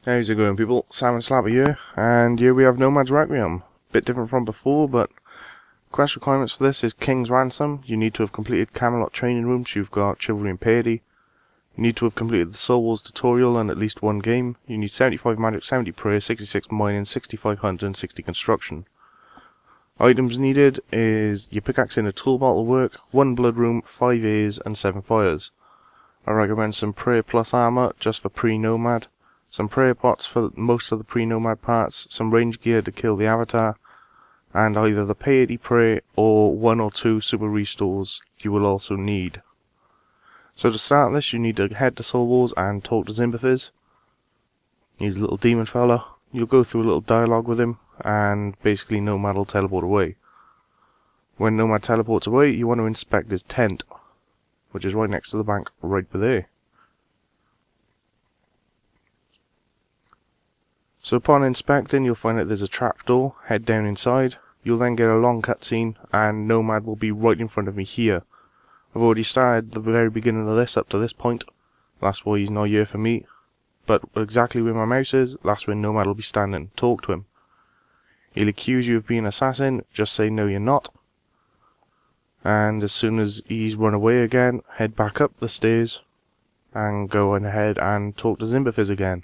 How's it going, people? Sam and Slapper here, and here we have Nomad's Requiem. Bit different from before, but quest requirements for this is King's Ransom. You need to have completed Camelot training rooms. You've got Chivalry and Piety. You need to have completed the Soul Wars tutorial and at least one game. You need 75 magic, 70 prayer, 66 mining, 65 hunter, and 60 construction. Items needed is your pickaxe in a tool bottle work, 1 blood room, 5 A's, and 7 fires. I recommend some prayer plus armor just for pre-nomad. Some prayer pots for most of the pre-nomad parts, some range gear to kill the avatar, and either the piety prayer or 1 or 2 super restores you will also need. So to start this, you need to head to Soul Wars and talk to Zimbafiz. He's a little demon fella. You'll go through a little dialogue with him, and basically Nomad will teleport away. When Nomad teleports away, you want to inspect his tent, which is right next to the bank, right there. So upon inspecting, you'll find that there's a trapdoor. Head down inside. You'll then get a long cutscene, and Nomad will be right in front of me here. I've already started the very beginning of this up to this point. That's why he's not here for me. But exactly where my mouse is, that's where Nomad will be standing. Talk to him. He'll accuse you of being an assassin. Just say no, you're not. And as soon as he's run away again, head back up the stairs and go on ahead and talk to Zimbafiz again.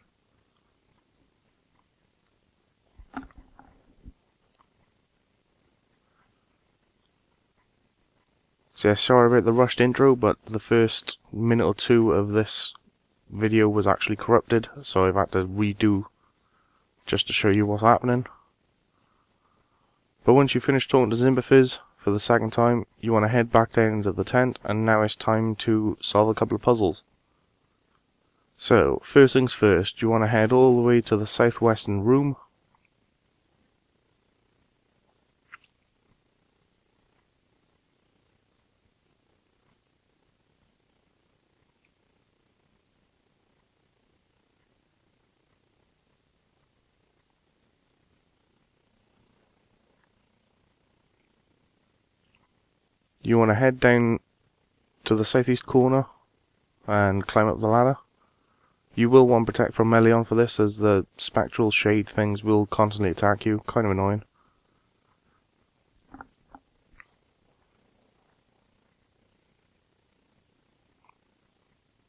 So yeah, sorry about the rushed intro, but the first minute or two of this video was actually corrupted, so I've had to redo just to show you what's happening. But once you finish talking to Zimbafiz for the second time, you want to head back down into the tent, and now it's time to solve a couple of puzzles. So, first things first, you want to head all the way to the southwestern room. You want to head down to the southeast corner and climb up the ladder. You will want to protect from melee for this, as the spectral shade things will constantly attack you. Kind of annoying.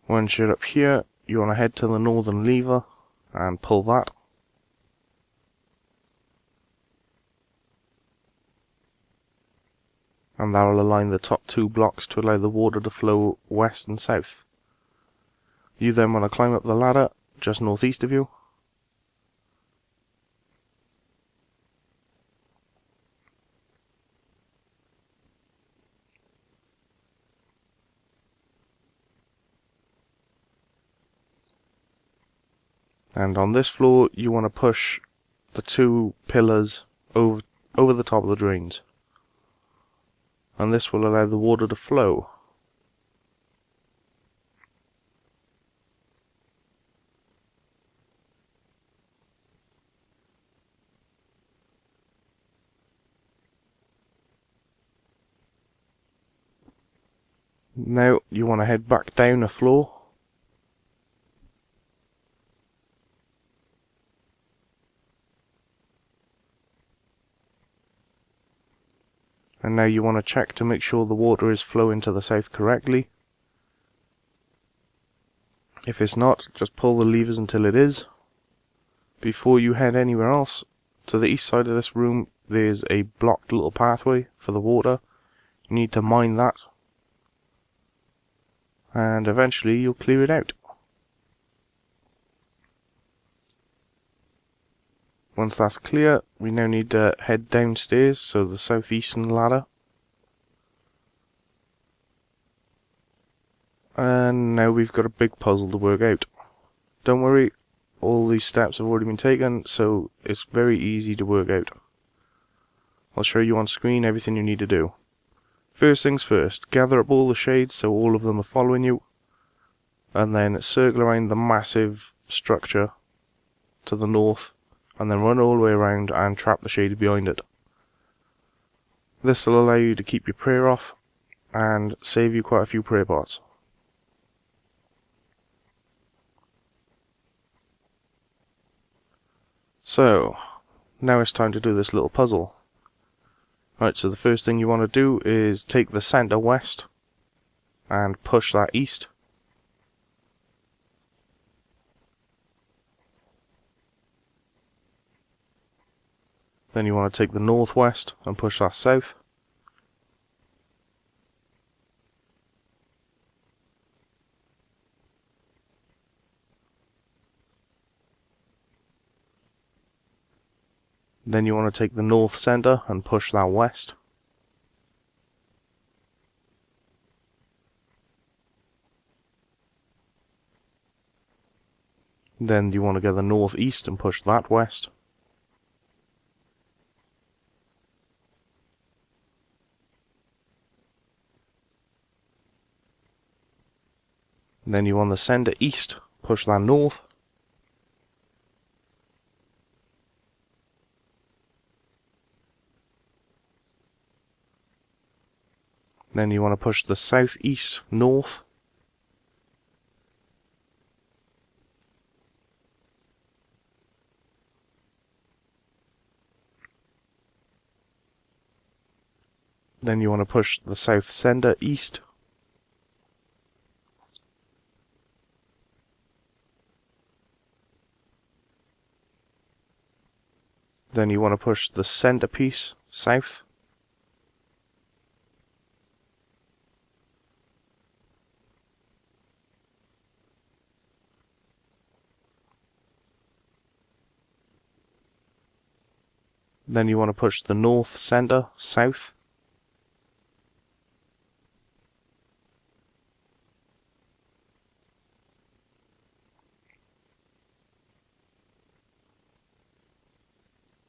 Once you're up here, you want to head to the northern lever and pull that. And that will align the top 2 blocks to allow the water to flow west and south. You then want to climb up the ladder just northeast of you. And on this floor you want to push the 2 pillars over the top of the drains. And this will allow the water to flow. Now you want to head back down a floor. And now you want to check to make sure the water is flowing to the south correctly. If it's not, just pull the levers until it is. Before you head anywhere else, to the east side of this room there's a blocked little pathway for the water. You need to mine that, and eventually you'll clear it out. Once that's clear, we now need to head downstairs, so the southeastern ladder. And now we've got a big puzzle to work out. Don't worry, all these steps have already been taken, so it's very easy to work out. I'll show you on screen everything you need to do. First things first, gather up all the shades so all of them are following you, and then circle around the massive structure to the north, and then run all the way around and trap the shade behind it. This will allow you to keep your prayer off and save you quite a few prayer pots. So, now it's time to do this little puzzle. Right, so the first thing you want to do is take the center west and push that east. Then you want to take the northwest and push that south. Then you want to take the north center and push that west. Then you want to get the northeast and push that west. Then you want the center east, push that north. Then you want to push the southeast north. Then you want to push the south center east. Then you want to push the centerpiece south. Then you want to push the north center south.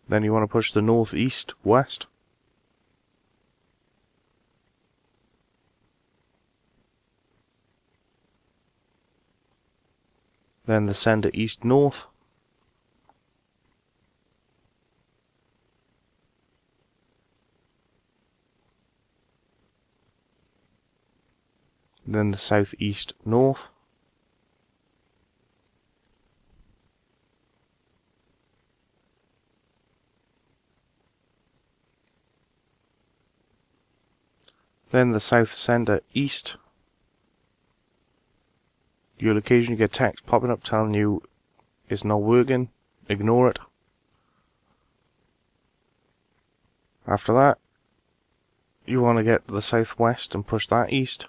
Then you want to push the northeast west. Then the center east north. Then the southeast north. Then the south center east. You'll occasionally get text popping up telling you it's not working. Ignore it. After that, you want to get the southwest and push that east.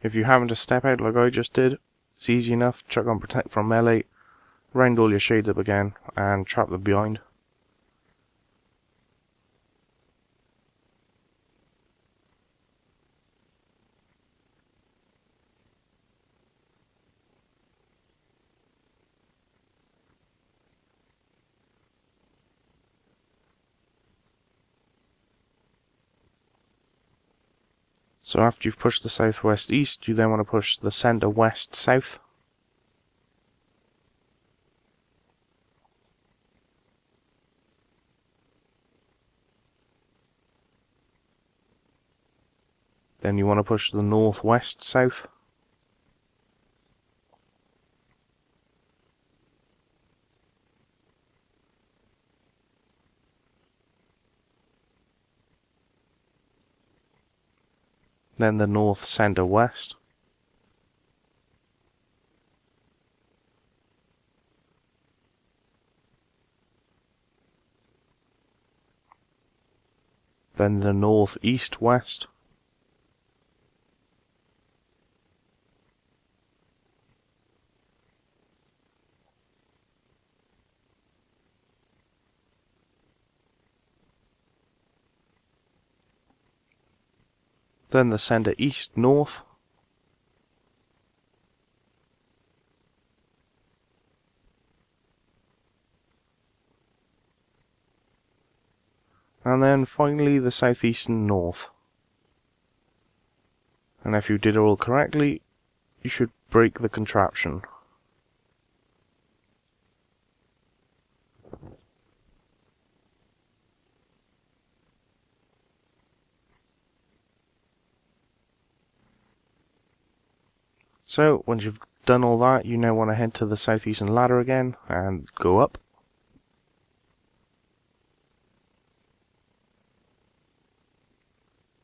If you happen to step out like I just did, it's easy enough. Chuck on protect from melee, round all your shades up again, and trap them behind. So after you've pushed the southwest east, you then want to push the center west south. Then you want to push the northwest south. Then the north center west. Then the northeast west. Then the center east north. And then finally the southeastern north. And if you did it all correctly, you should break the contraption. So once you've done all that, you now want to head to the southeastern ladder again and go up.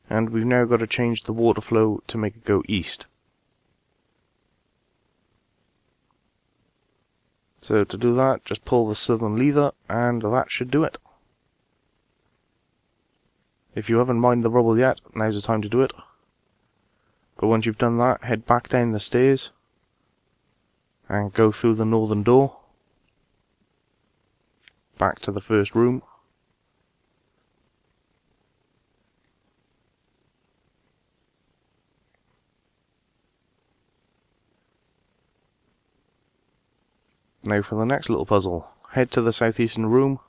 And we've now got to change the water flow to make it go east. So to do that, just pull the southern lever and that should do it. If you haven't mined the rubble yet, now's the time to do it. But once you've done that, head back down the stairs and go through the northern door back to the first room. Now for the next little puzzle, head to the southeastern room.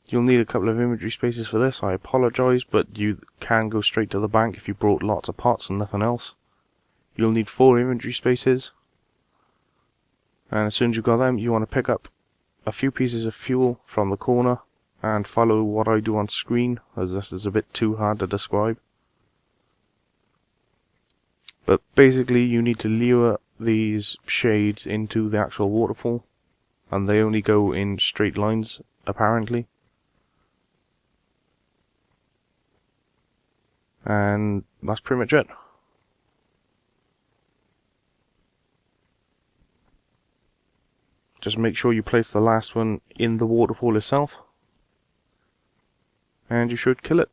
You'll need a couple of inventory spaces for this, I apologise, but you can go straight to the bank if you brought lots of pots and nothing else. You'll need 4 inventory spaces, and as soon as you've got them, you want to pick up a few pieces of fuel from the corner and follow what I do on screen, as this is a bit too hard to describe. But basically you need to lure these shades into the actual waterfall, and they only go in straight lines apparently. And that's pretty much it. Just make sure you place the last one in the waterfall itself, and you should kill it.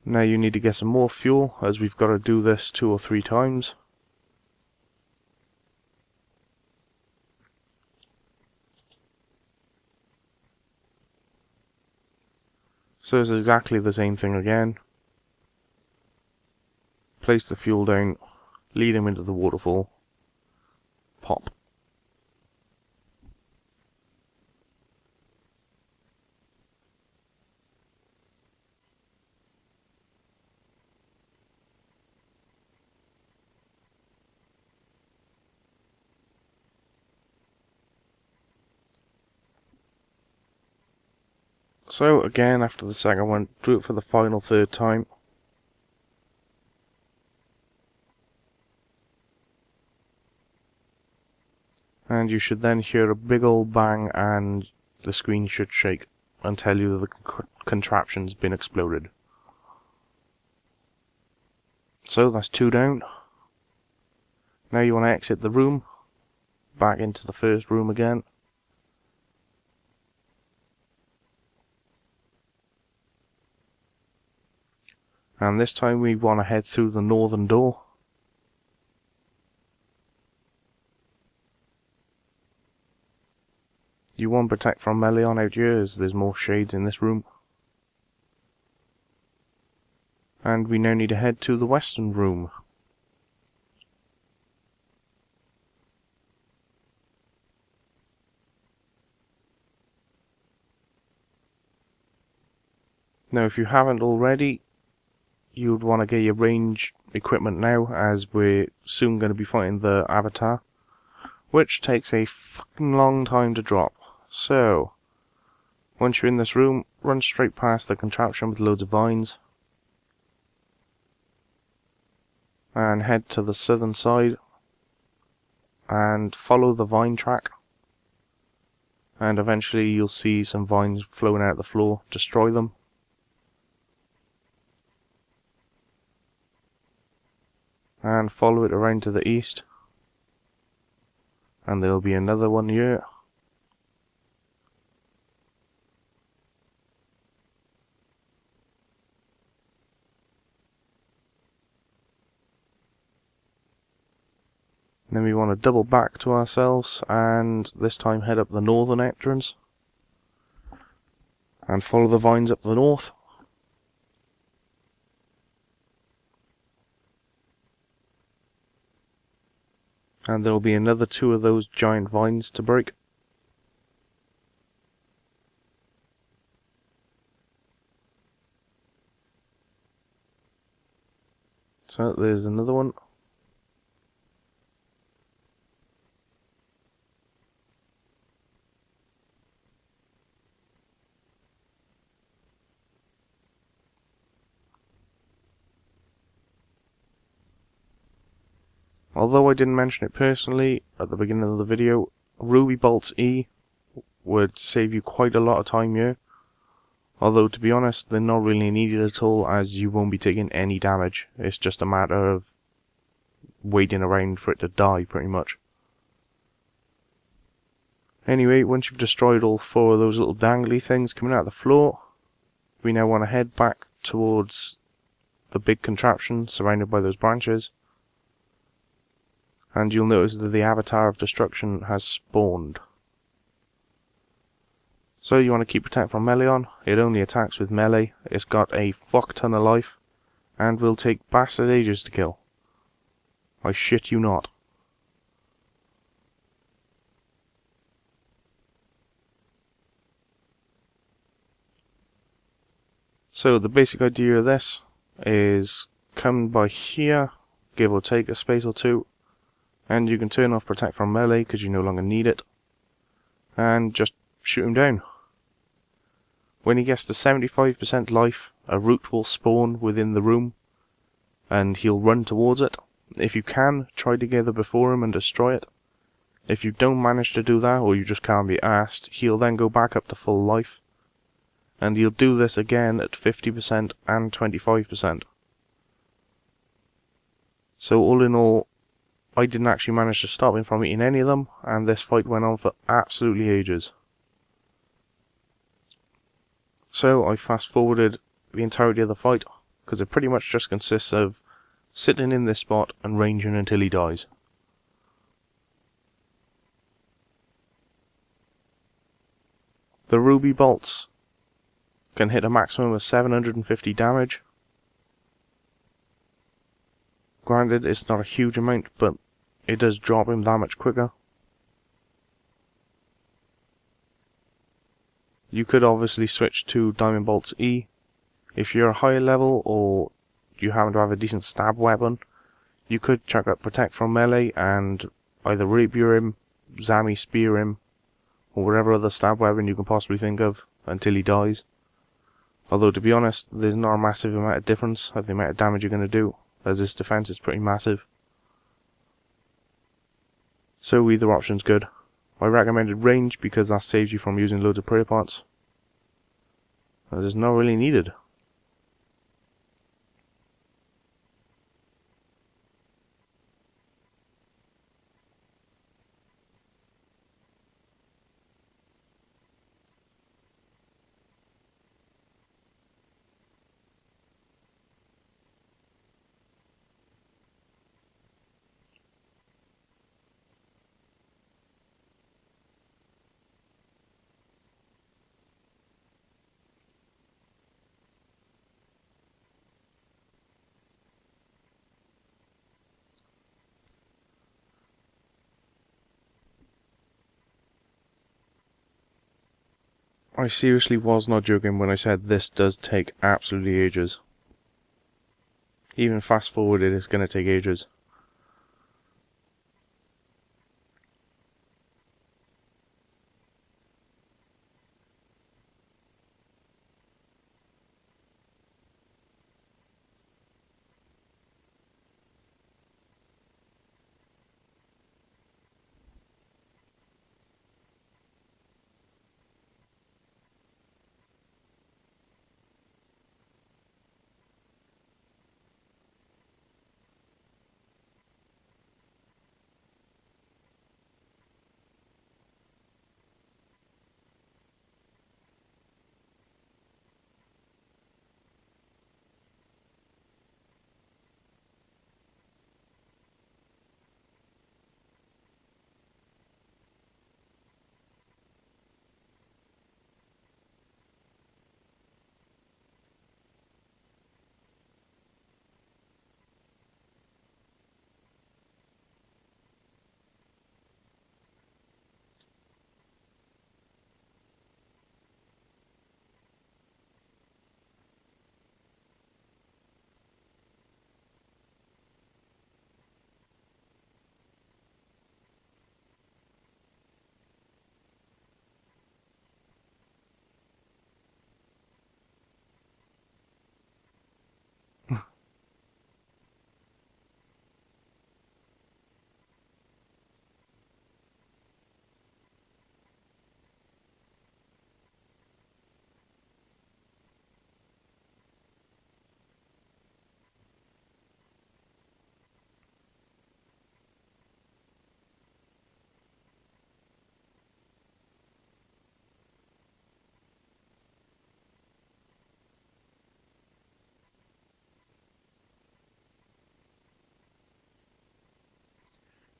Now you need to get some more fuel, as we've got to do this 2 or 3 times. So it's exactly the same thing again. Place the fuel down, lead him into the waterfall, pop. So again, after the second one, do it for the final 3rd time. And you should then hear a big old bang and the screen should shake and tell you that the contraption's been exploded. So that's 2 down. Now you want to exit the room, back into the first room again. And this time we want to head through the northern door. You want to protect from melee on out here, as there's more shades in this room. And we now need to head to the western room. Now if you haven't already, you'd want to get your range equipment now, as we're soon going to be fighting the avatar, which takes a fucking long time to drop. So, once you're in this room, run straight past the contraption with loads of vines, and head to the southern side, and follow the vine track, and eventually you'll see some vines flowing out the floor. Destroy them. And follow it around to the east, and there'll be another one here. Then we want to double back to ourselves and this time head up the northern entrance and follow the vines up the north. And there will be another 2 of those giant vines to break. So there's another one. Although I didn't mention it personally at the beginning of the video, Ruby Bolts E would save you quite a lot of time here. Although, to be honest, they're not really needed at all, as you won't be taking any damage. It's just a matter of waiting around for it to die, pretty much. Anyway, once you've destroyed all 4 of those little dangly things coming out of the floor, we now want to head back towards the big contraption surrounded by those branches. And you'll notice that the Avatar of Destruction has spawned. So you want to keep Protect from Melee on. It only attacks with melee. It's got a fuck ton of life, and will take bastard ages to kill. I shit you not. So the basic idea of this is come by here, give or take a space or 2, and you can turn off Protect from Melee because you no longer need it, and just shoot him down. When he gets to 75% life, a root will spawn within the room, and he'll run towards it. If you can, try to gather before him and destroy it. If you don't manage to do that, or you just can't be asked, he'll then go back up to full life, and he'll do this again at 50% and 25%. So all in all, I didn't actually manage to stop him from eating any of them, and this fight went on for absolutely ages. So I fast forwarded the entirety of the fight, because it pretty much just consists of sitting in this spot and ranging until he dies. The ruby bolts can hit a maximum of 750 damage. Granted, it's not a huge amount, but it does drop him that much quicker. You could obviously switch to Diamond Bolts E. If you're a higher level or you happen to have a decent stab weapon, you could chuck up Protect from Melee and either rapier him, Zami spear him, or whatever other stab weapon you can possibly think of until he dies. Although, to be honest, there's not a massive amount of difference of the amount of damage you're going to do, as his defense is pretty massive. So either option's good. I recommended range because that saves you from using loads of prayer pots, as it's not really needed. I seriously was not joking when I said this does take absolutely ages. Even fast forwarded, it's going to take ages.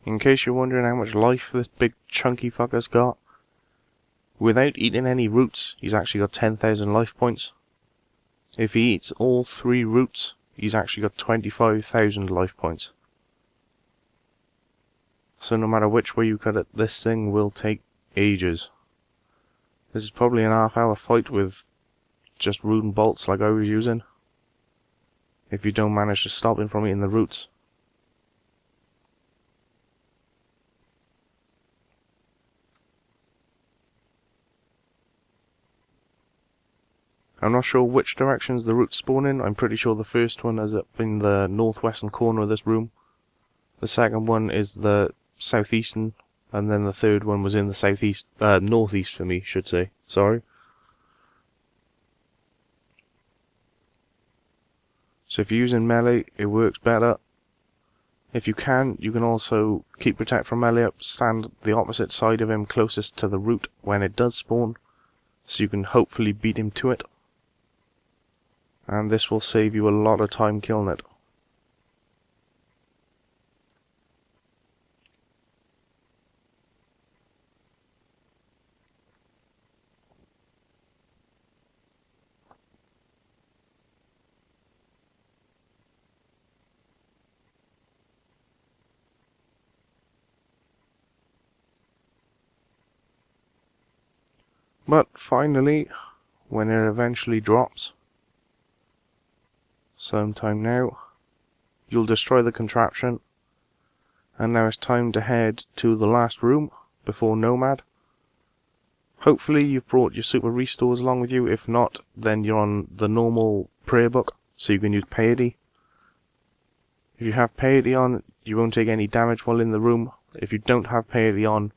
In case you're wondering how much life this big chunky fucker's got, without eating any roots, he's actually got 10,000 life points. If he eats all 3 roots, he's actually got 25,000 life points. So no matter which way you cut it, this thing will take ages. This is probably an half-hour fight with just root and bolts like I was using, if you don't manage to stop him from eating the roots. I'm not sure which directions the roots spawn in. I'm pretty sure the first one is up in the northwestern corner of this room. The second one is the southeastern, and then the third one was in the southeast, northeast for me, should say. Sorry. So if you're using melee, it works better. If you can also keep protect from melee up, stand the opposite side of him closest to the root when it does spawn, so you can hopefully beat him to it. And this will save you a lot of time killing it. But finally, when it eventually drops, sometime now, you'll destroy the contraption, and now it's time to head to the last room before Nomad. Hopefully you've brought your super restores along with you. If not, then you're on the normal prayer book, so you can use piety. If you have piety on, you won't take any damage while in the room. If you don't have piety on,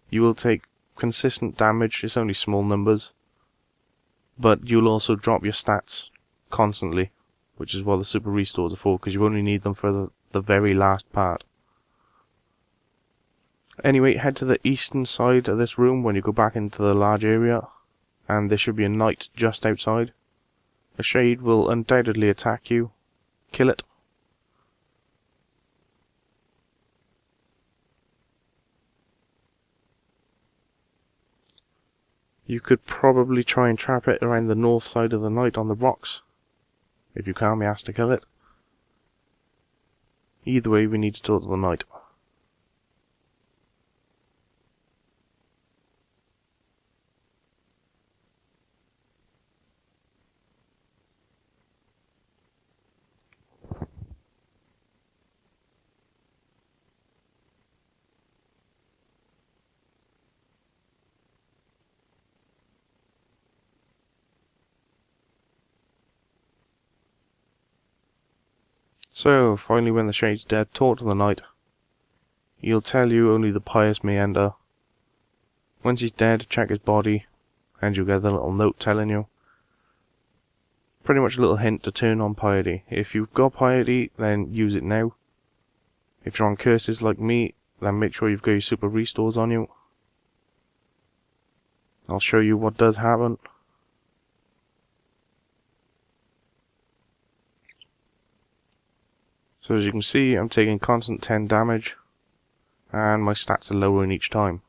you will take consistent damage. It's only small numbers, but you'll also drop your stats constantly, which is what the super restores are for, because you only need them for the very last part. Anyway, head to the eastern side of this room when you go back into the large area, and there should be a knight just outside. A shade will undoubtedly attack you. Kill it. You could probably try and trap it around the north side of the knight on the rocks. If you can't be asked to kill it. Either way, we need to talk to the knight. So, finally when the shade's dead, talk to the knight. He'll tell you only the pious may enter. Once he's dead, check his body, and you'll get the little note telling you. Pretty much a little hint to turn on piety. If you've got piety, then use it now. If you're on curses like me, then make sure you've got your super restores on you. I'll show you what does happen. So as you can see, I'm taking constant 10 damage, and my stats are lowering each time.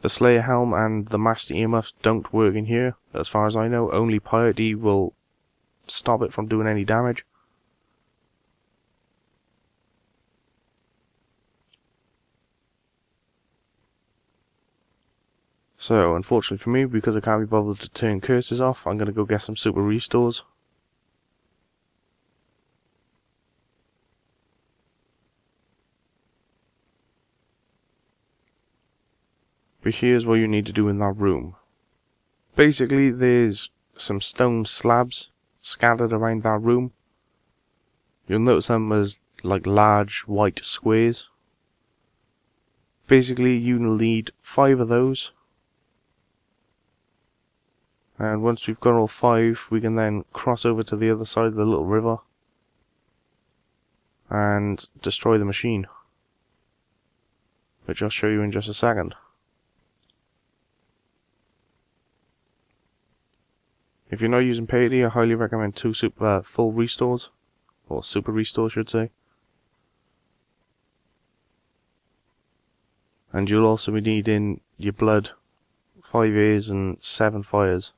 The Slayer Helm and the Master Earmuffs don't work in here, as far as I know. Only Piety will stop it from doing any damage. So, unfortunately for me, because I can't be bothered to turn curses off, I'm going to go get some super restores. But here's what you need to do in that room. Basically, there's some stone slabs scattered around that room. You'll notice them as like large white squares. Basically, you'll need 5 of those. And once we've got all 5, we can then cross over to the other side of the little river and destroy the machine, which I'll show you in just a second. If you're not using Piety, I highly recommend 2 full restores, or super restores, should say. And you'll also be needing your blood, 5 A's and 7 fires,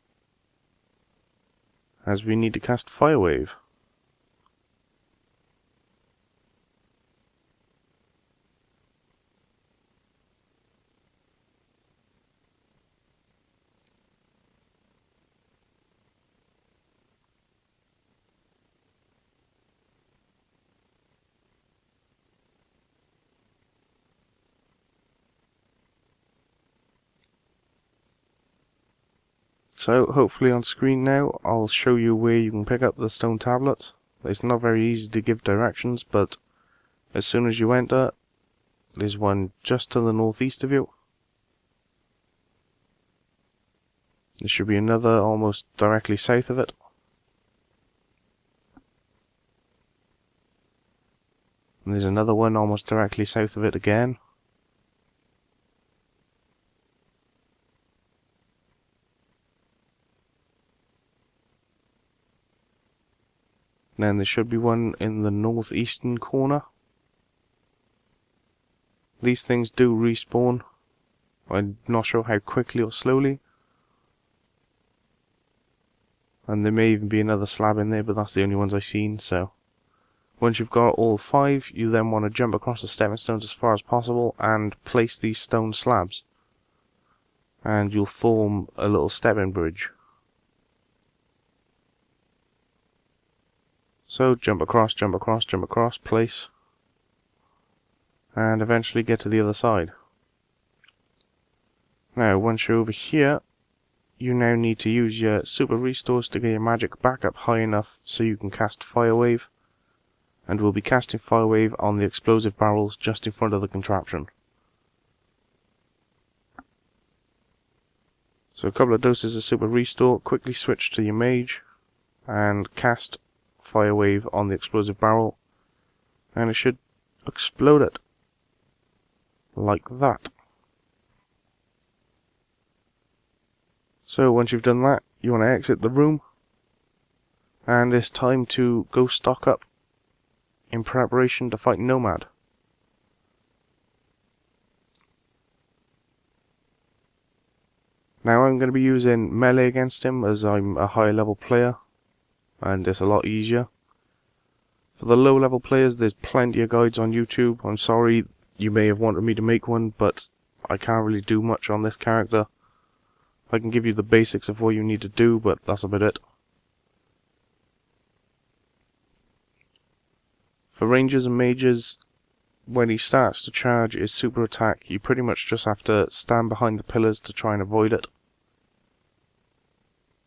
as we need to cast Fire Wave. So hopefully on screen now I'll show you where you can pick up the stone tablet. It's not very easy to give directions, but as soon as you enter, there's one just to the northeast of you. There should be another almost directly south of it. And there's another one almost directly south of it again. Then there should be one in the northeastern corner. These things do respawn. I'm not sure how quickly or slowly. And there may even be another slab in there, but that's the only ones I've seen, so. Once you've got all 5, you then want to jump across the stepping stones as far as possible and place these stone slabs. And you'll form a little stepping bridge. So jump across, jump across, jump across, place, and eventually get to the other side. Now once you're over here, you now need to use your super restores to get your magic back up high enough so you can cast Fire Wave, and we'll be casting Fire Wave on the explosive barrels just in front of the contraption. So a couple of doses of super restore, quickly switch to your mage and cast Fire Wave on the explosive barrel, and it should explode it like that. So once you've done that, you want to exit the room, and it's time to go stock up in preparation to fight Nomad. Now I'm going to be using melee against him as I'm a higher level player, and it's a lot easier. For the low level players, there's plenty of guides on YouTube. I'm sorry you may have wanted me to make one, but I can't really do much on this character. I can give you the basics of what you need to do, but that's about it. For rangers and mages, when he starts to charge his super attack, you pretty much just have to stand behind the pillars to try and avoid it.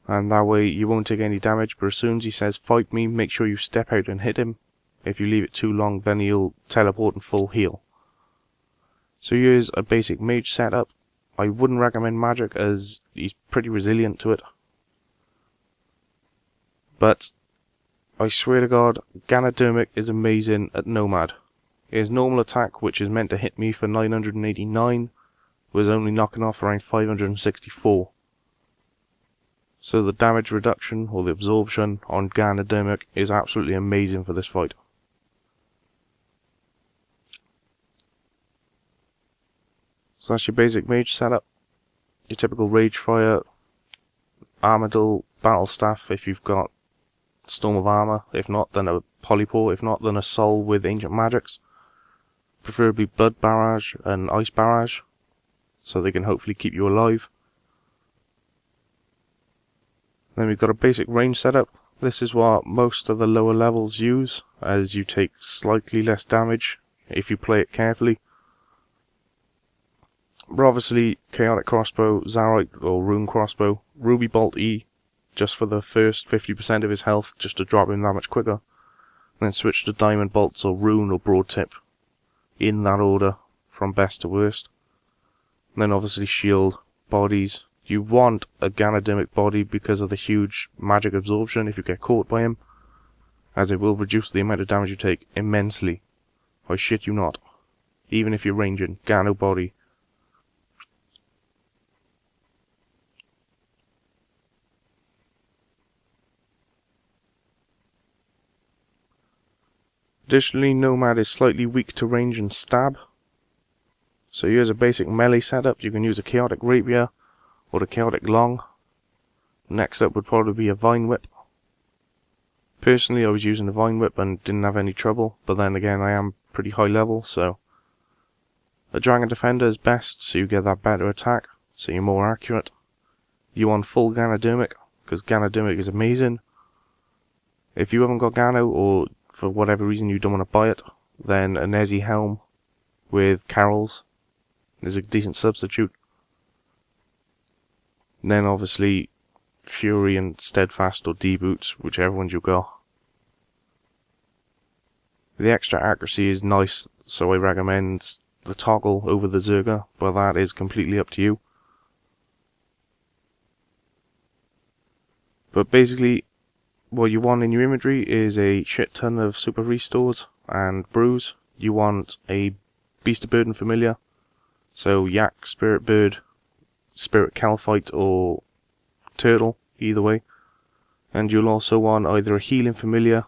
And that way you won't take any damage, but as soon as he says fight me, make sure you step out and hit him. If you leave it too long, then he'll teleport and full heal. So here's a basic mage setup. I wouldn't recommend magic as he's pretty resilient to it. But I swear to God, Ganodermic is amazing at Nomad. His normal attack, which is meant to hit me for 989, was only knocking off around 564. So the damage reduction, or the absorption, on Ganodermic is absolutely amazing for this fight. So that's your basic mage setup. Your typical Rage Fire, Armadillo, Battle Staff if you've got Storm of Armor, if not then a Polypore, if not then a Soul with Ancient Magics. Preferably Blood Barrage and Ice Barrage, so they can hopefully keep you alive. Then we've got a basic range setup. This is what most of the lower levels use, as you take slightly less damage if you play it carefully. But obviously, Chaotic Crossbow, Zarite or Rune Crossbow, Ruby Bolt E, just for the first 50% of his health, just to drop him that much quicker. Then switch to Diamond Bolts or Rune or Broad Tip, in that order, from best to worst. And then obviously Shield, Bodies. You want a Ganodermic body because of the huge magic absorption if you get caught by him, as it will reduce the amount of damage you take immensely. I shit you not. Even if you're ranging, Gano body. Additionally, Nomad is slightly weak to range and stab, So here's a basic melee setup. You can use a chaotic rapier or the chaotic long. Next up would probably be a vine whip. Personally, I was using the vine whip and didn't have any trouble, but then again I am pretty high level, so a dragon defender is best, so you get that better attack, so you're more accurate. You want full Ganodermic, because Ganodermic is amazing. If you haven't got Gano, or for whatever reason you don't want to buy it, then a Nezi helm with carols is a decent substitute. And then obviously Fury and Steadfast or D-Boots, whichever ones you got. The extra accuracy is nice, so I recommend the toggle over the Zerga, but that is completely up to you. But basically, what you want in your imagery is a shit ton of super restores and brews. You want a Beast of Burden familiar, so Yak, Spirit Bird, Spirit Calphite or Turtle, either way. And you'll also want either a healing familiar,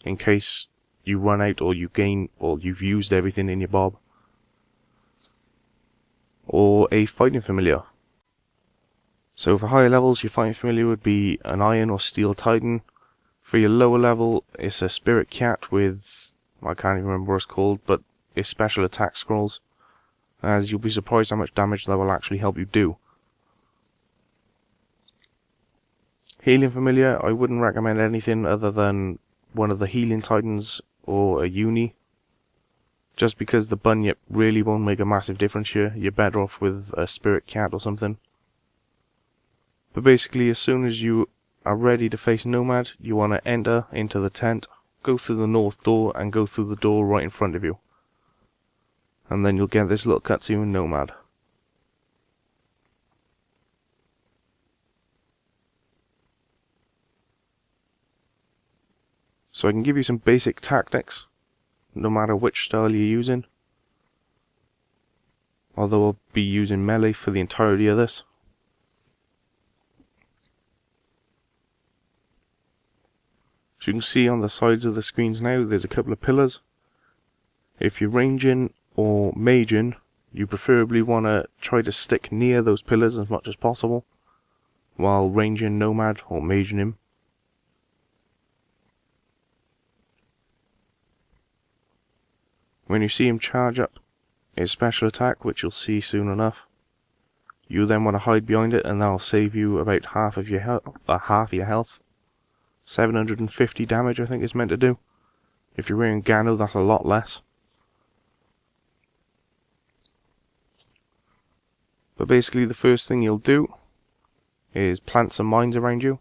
in case you run out or you gain or you've used everything in your bob, or a fighting familiar. So for higher levels, your fighting familiar would be an Iron or Steel Titan. For your lower level, it's a Spirit Cat with, I can't even remember what it's called, but it's special attack scrolls, as you'll be surprised how much damage that will actually help you do. Healing familiar, I wouldn't recommend anything other than one of the healing titans or a uni, just because the bunyip really won't make a massive difference here. You're better off with a Spirit Cat or something. But basically, as soon as you are ready to face Nomad, you want to enter into the tent, go through the north door and go through the door right in front of you, and then you'll get this little cutscene with Nomad. So I can give you some basic tactics, no matter which style you're using, although I'll be using melee for the entirety of this. So you can see on the sides of the screens now, there's a couple of pillars. If you're ranging or maging, you preferably want to try to stick near those pillars as much as possible, while ranging Nomad or maging him. When you see him charge up his special attack, which you'll see soon enough, you then want to hide behind it, and that'll save you about half of your health. 750 damage I think it's meant to do. If you're wearing Gano, that's a lot less. But basically the first thing you'll do is plant some mines around you.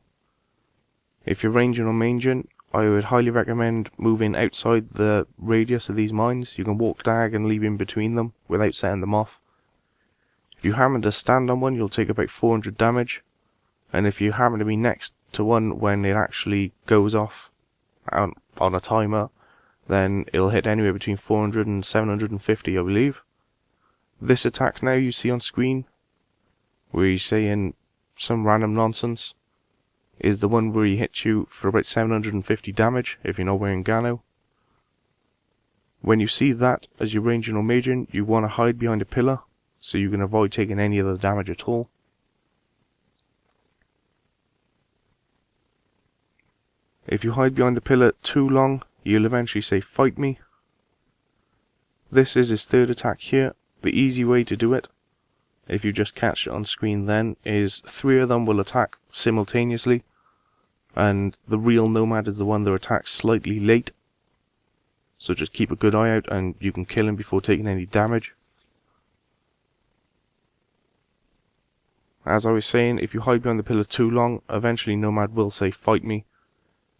If you're ranging or manging, I would highly recommend moving outside the radius of these mines. You can walk diagonally in between them without setting them off. If you happen to stand on one, you'll take about 400 damage. And if you happen to be next to one when it actually goes off on a timer, then it'll hit anywhere between 400 and 750, I believe. This attack now you see on screen, where he's saying some random nonsense, is the one where he hits you for about 750 damage if you're not wearing Gano. When you see that as you're ranging or maging, you want to hide behind a pillar so you can avoid taking any of the damage at all. If you hide behind the pillar too long, you'll eventually say, "Fight me." This is his third attack here. The easy way to do it, if you just catch it on screen then, is 3 of them will attack simultaneously, and the real Nomad is the one that attacks slightly late. So just keep a good eye out and you can kill him before taking any damage. As I was saying, if you hide behind the pillar too long, eventually Nomad will say, "Fight me."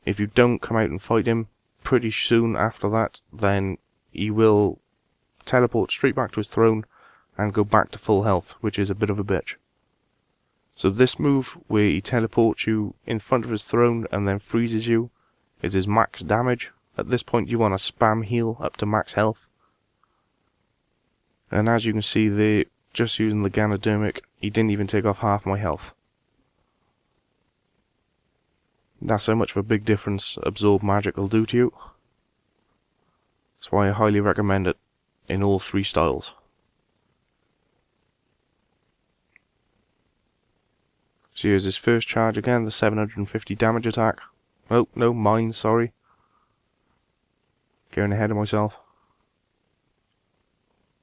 If you don't come out and fight him pretty soon after that, then he will teleport straight back to his throne and go back to full health, which is a bit of a bitch. So this move, where he teleports you in front of his throne and then freezes you, is his max damage. At this point you want to spam heal up to max health. And as you can see there, just using the Ganodermic, he didn't even take off half my health. That's how much of a big difference Absorb Magic will do to you. That's why I highly recommend it in all 3 styles. So here's his first charge again, the 750 damage attack. Oh, no, mine, sorry. Going ahead of myself.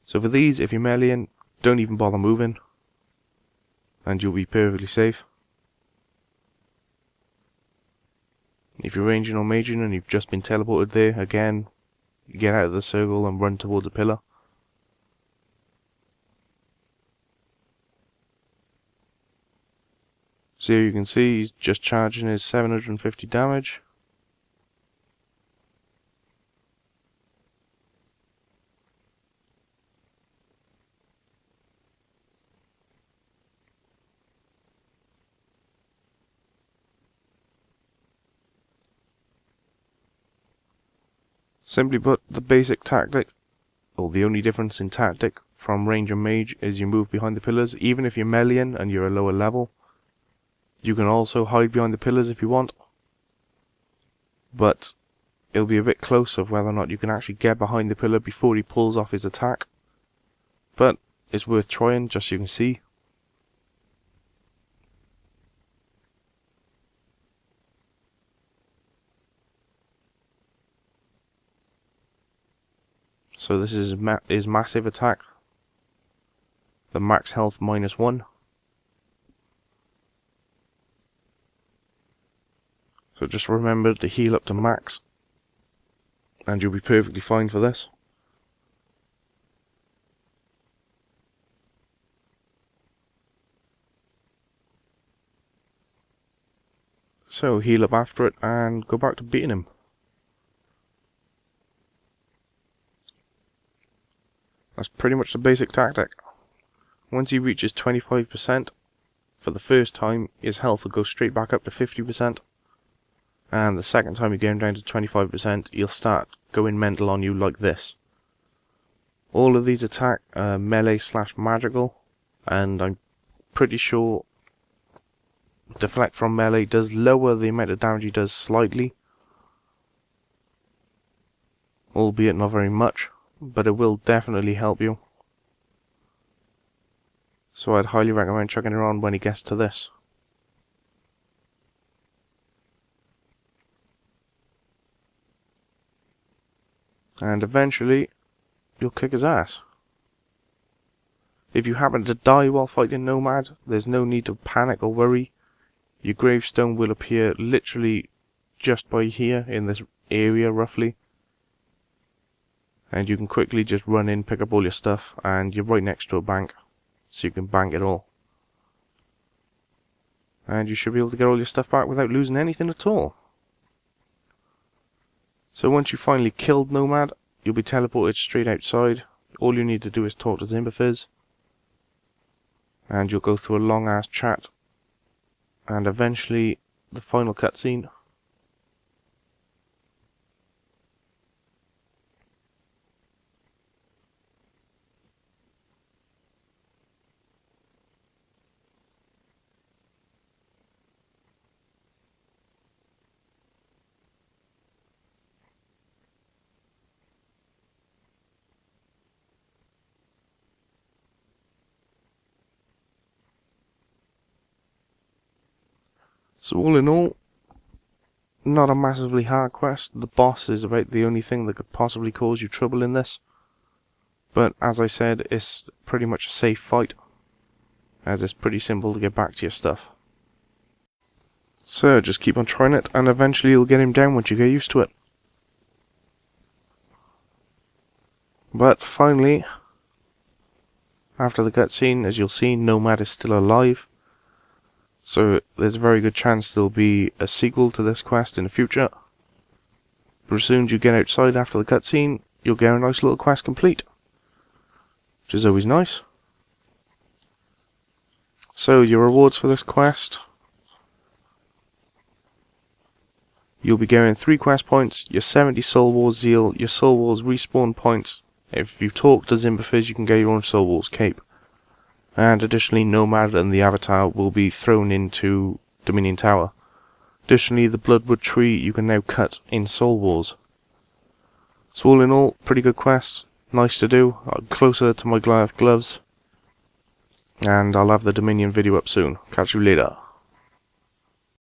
So for these, if you're meleeing, don't even bother moving. And you'll be perfectly safe. If you're ranging or maging and you've just been teleported there, again, you get out of the circle and run towards the pillar. So here you can see he's just charging his 750 damage. Simply put, the basic tactic, or the only difference in tactic from range and mage, is you move behind the pillars. Even if you're meleeing and you're a lower level, you can also hide behind the pillars if you want. But it'll be a bit close of whether or not you can actually get behind the pillar before he pulls off his attack. But it's worth trying, just so you can see. So this is his massive attack. The max health -1. So just remember to heal up to max, and you'll be perfectly fine for this. So heal up after it and go back to beating him. That's pretty much the basic tactic. Once he reaches 25%, for the first time, his health will go straight back up to 50%. And the second time you get him down to 25%, he'll start going mental on you like this. All of these attack melee/magical, and I'm pretty sure deflect from melee does lower the amount of damage he does slightly. Albeit not very much, but it will definitely help you. So I'd highly recommend chucking it on when he gets to this. And eventually, you'll kick his ass. If you happen to die while fighting Nomad, there's no need to panic or worry. Your gravestone will appear literally just by here, in this area roughly. And you can quickly just run in, pick up all your stuff, and you're right next to a bank. So you can bank it all. And you should be able to get all your stuff back without losing anything at all. So once you finally killed Nomad, you'll be teleported straight outside. All you need to do is talk to Zimbafiz. And you'll go through a long ass chat. And eventually, the final cutscene. So all in all, not a massively hard quest. The boss is about the only thing that could possibly cause you trouble in this. But as I said, it's pretty much a safe fight, as it's pretty simple to get back to your stuff. So just keep on trying it, and eventually you'll get him down once you get used to it. But finally, after the cutscene, as you'll see, Nomad is still alive. So there's a very good chance there'll be a sequel to this quest in the future. But as soon as you get outside after the cutscene, you'll get a nice little quest complete, which is always nice. So your rewards for this quest: you'll be getting 3 quest points, your 70 Soul Wars Zeal, your Soul Wars respawn points. If you talk to Zimbafiz, you can get your own Soul Wars cape. And additionally, Nomad and the Avatar will be thrown into Dominion Tower. Additionally, the Bloodwood tree you can now cut in Soul Wars. So all in all, pretty good quest. Nice to do. Closer to my Goliath gloves. And I'll have the Dominion video up soon. Catch you later.